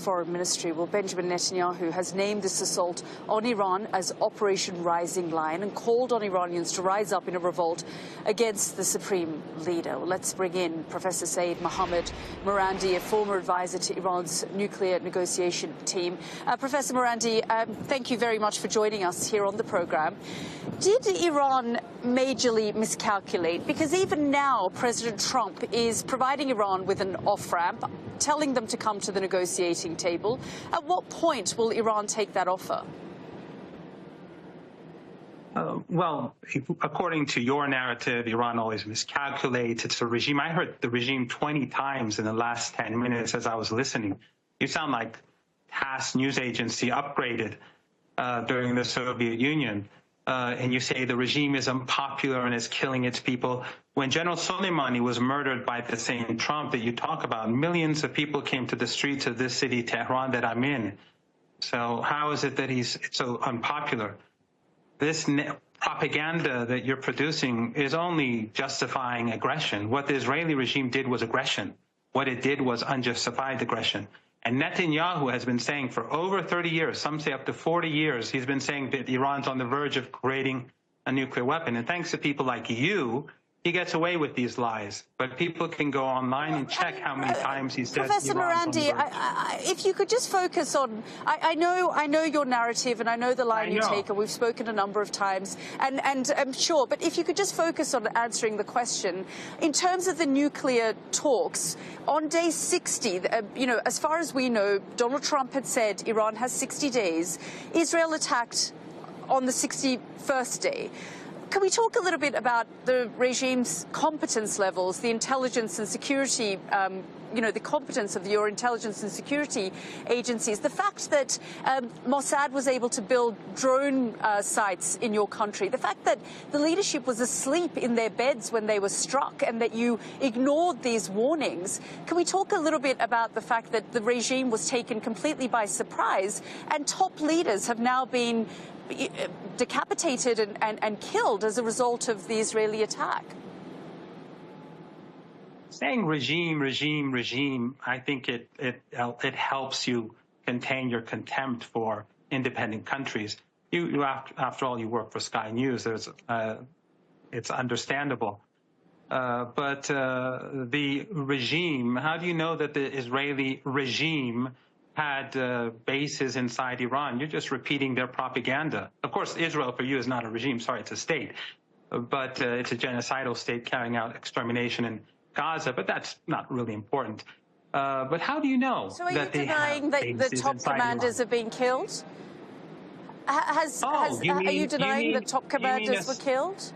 Foreign Ministry. Well, Benjamin Netanyahu has named this assault on Iran as Operation Rising Lion and called on Iranians to rise up in a revolt against the supreme leader. Well, let's bring in Professor Syed Mohammed Madani, a former advisor to Iran's nuclear negotiation team. Professor Madani, thank you very much for joining us here on the program. Did Iran majorly miscalculate? Because even now, President Trump is providing Iran with an off-ramp, telling them to come to the negotiating table. At what point will Iran take that offer? Well, according to your narrative, Iran always miscalculates. It's a regime. I heard the regime 20 times in the last 10 minutes as I was listening. You sound like TASS news agency upgraded during the Soviet Union. And you say the regime is unpopular and is killing its people. When General Soleimani was murdered by the same Trump that you talk about, millions of people came to the streets of this city, Tehran, that I'm in. So how is it that he's so unpopular? This propaganda that you're producing is only justifying aggression. What the Israeli regime did was aggression. What it did was unjustified aggression. And Netanyahu has been saying for over 30 years, some say up to 40 years, he's been saying that Iran's on the verge of creating a nuclear weapon. And thanks to people like you, he gets away with these lies. But people can go online and check how many times he said Professor Madani, if you could just focus on, I know your narrative and I know the line you take, and we've spoken a number of times, and I'm sure, but if you could just focus on answering the question, in terms of the nuclear talks, on day 60, as far as we know, Donald Trump had said Iran has 60 days. Israel attacked on the 61st day. Can we talk a little bit about the regime's competence levels, the intelligence and security, the competence of your intelligence and security agencies, the fact that Mossad was able to build drone sites in your country, the fact that the leadership was asleep in their beds when they were struck and that you ignored these warnings? Can we talk a little bit about the fact that the regime was taken completely by surprise and top leaders have now been decapitated and killed as a result of the Israeli attack? Saying regime, I think it helps you contain your contempt for independent countries. You after all, you work for Sky News. It's understandable. But the regime, how do you know that the Israeli regime had bases inside Iran? You're just repeating their propaganda. Of course, Israel for you is not a regime. Sorry, it's a state. But it's a genocidal state carrying out extermination in Gaza. But that's not really important. But how do you know so that they have bases that the top commanders have been killed? Are you denying that top commanders were killed?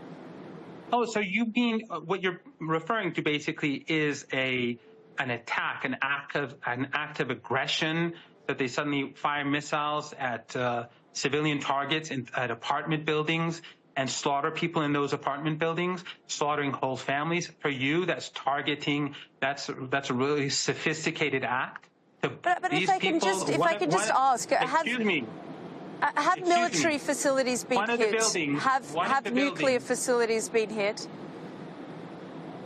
Oh, so you mean what you're referring to basically is an attack, an act of aggression, that they suddenly fire missiles at civilian targets at apartment buildings and slaughter people in those apartment buildings, slaughtering whole families. For you, that's targeting. That's a really sophisticated act. But if I can just ask, have military facilities been hit? Have nuclear facilities been hit?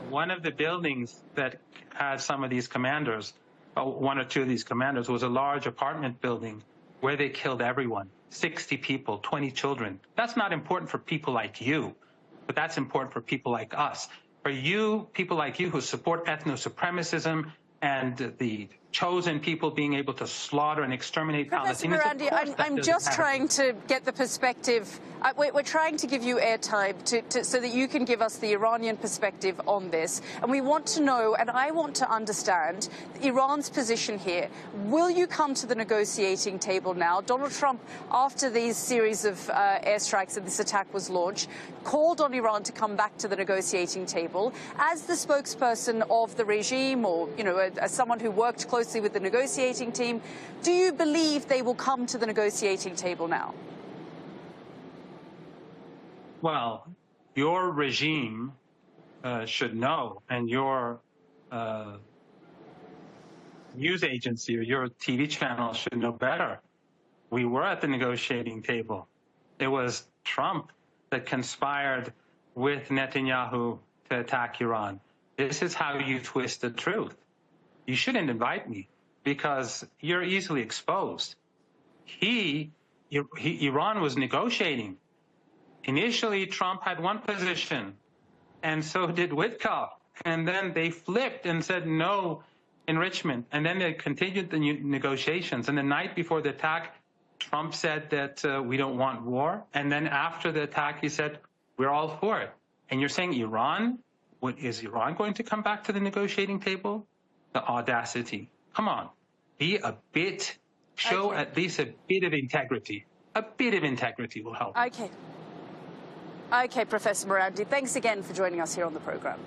One of the buildings that has some of these commanders, one or two of these commanders, was a large apartment building where they killed everyone, 60 people, 20 children. That's not important for people like you, but that's important for people like us. For you, people like you who support ethno-supremacism and the chosen people being able to slaughter and exterminate Palestinians. Professor Madani, I'm just trying to get the perspective. We're trying to give you airtime so that you can give us the Iranian perspective on this. And we want to know, and I want to understand, Iran's position here. Will you come to the negotiating table now? Donald Trump, after these series of airstrikes and this attack was launched, called on Iran to come back to the negotiating table. As the spokesperson of the regime, or as someone who worked closely with the negotiating team, do you believe they will come to the negotiating table now? Well, your regime should know, and your news agency or your TV channel should know better. We were at the negotiating table. It was Trump that conspired with Netanyahu to attack Iran. This is how you twist the truth. You shouldn't invite me. because you're easily exposed. Iran was negotiating. Initially, Trump had one position, and so did Witkoff. And then they flipped and said no enrichment. And then they continued the negotiations. And the night before the attack, Trump said that we don't want war. And then after the attack, he said, we're all for it. And you're saying Iran? Is Iran going to come back to the negotiating table? The audacity. Come on. Be a bit, show at least a bit of integrity. A bit of integrity will help. Okay. Okay, Professor Madani, thanks again for joining us here on the program.